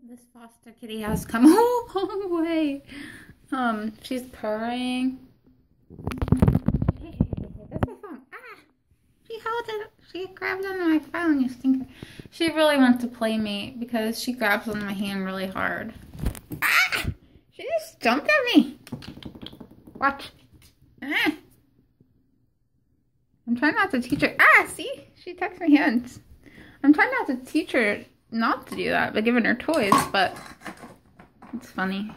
This foster kitty has come a long way. She's purring. Hey, that's my phone. Ah! She held it. She grabbed onto my phone, you stinker. She really wants to play me because she grabs onto my hand really hard. Ah! She just jumped at me. Watch. Ah! I'm trying not to teach her. Ah, see? She tucks my hands. I'm trying not to teach her not to do that by giving her toys, but it's funny.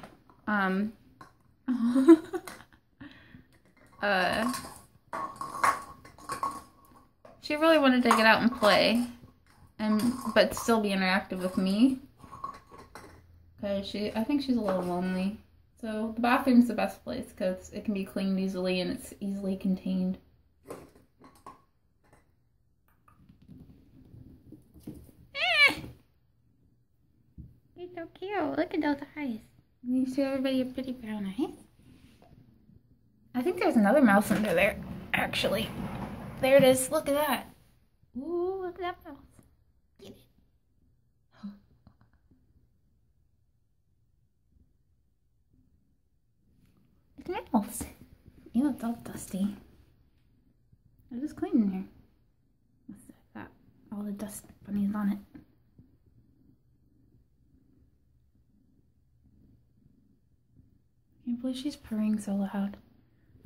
She really wanted to get out and play, but still be interactive with me. Because I think she's a little lonely. So the bathroom's the best place because it can be cleaned easily and it's easily contained. You're so cute. Look at those eyes. You show everybody your pretty brown eyes. I think there's another mouse under there, actually. There it is. Look at that. Ooh, look at that mouse. Get it. It's a mouse. Ew, it's all dusty. I just cleaned in here. I've got all the dust bunnies on it. I can't believe she's purring so loud.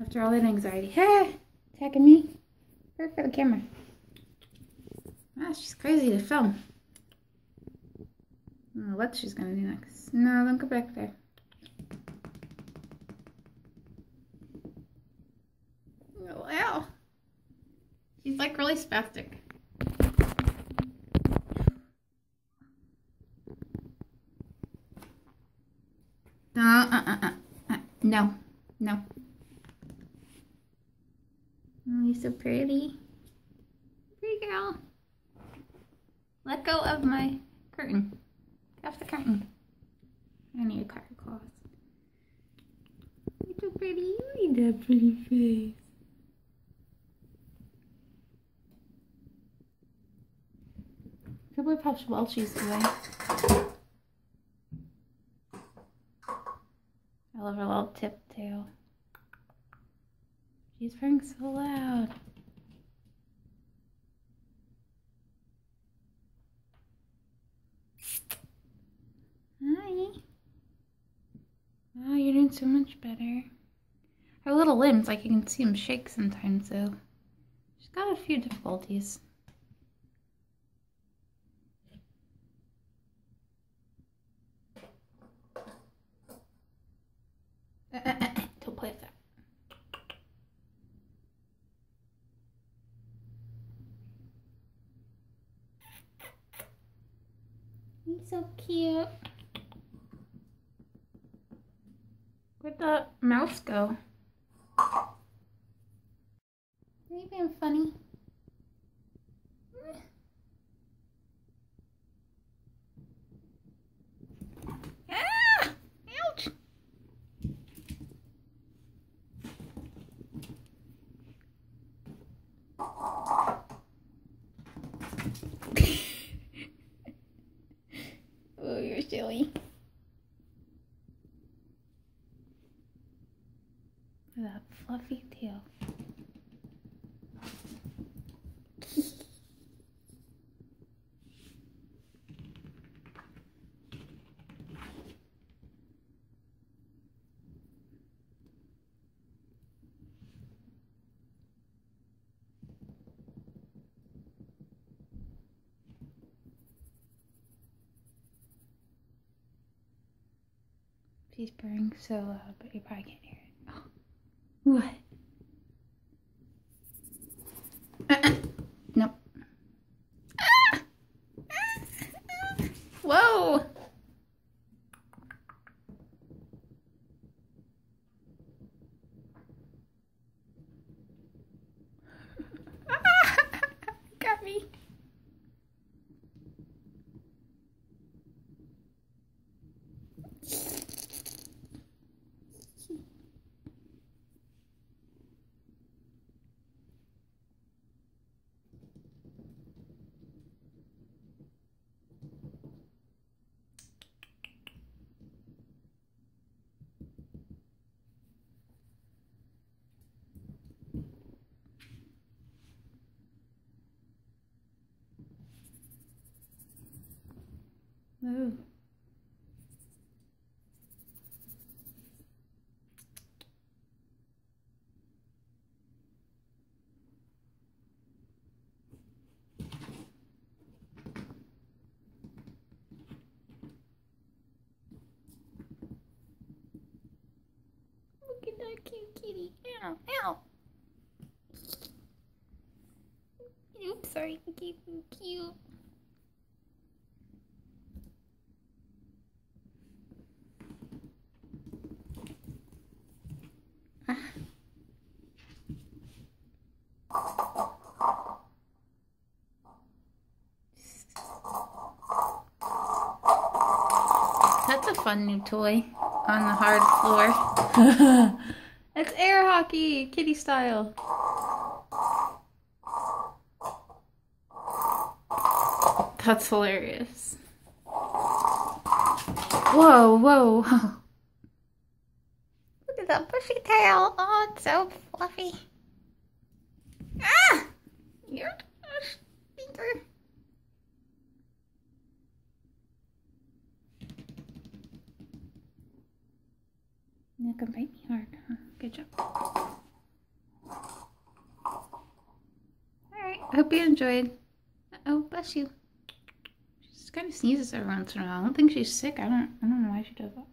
After all that anxiety. Hey! Attacking me. Perfect for the camera. Ah, she's crazy to film. I don't know what she's gonna do next. No, don't go back there. Oh, ow. She's like really spastic. No. No. Oh, you're so pretty. Pretty girl. Let go of my curtain. Get off the curtain. I need to cut her claws. You're so pretty. You need that pretty face. I can't believe how well she's doing. I love her little tip tail. She's purring so loud. Hi. Oh, you're doing so much better. Her little limbs, like you can see them shake sometimes, so she's got a few difficulties. Don't play with that. He's so cute. Where'd the mouse go? Are you being funny? Ah! Ouch! Oh, you're silly. That fluffy tail. She's purring so loud, but you probably can't hear it. Oh. What? Nope. Whoa! Got me. Ooh. Look at that cute kitty. Ow, ow. Oops, sorry. Cute, cute. That's a fun new toy on the hard floor. It's air hockey, kitty style. That's hilarious. Whoa, whoa. Look at that bushy tail. Oh, it's so fluffy. Ah! You're a stinker. You're gonna bite me hard, huh? Good job. Alright, I hope you enjoyed. Oh, bless you. She just kind of sneezes every once in a while. I don't think she's sick. I don't know why she does that.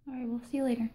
Alright, we'll see you later.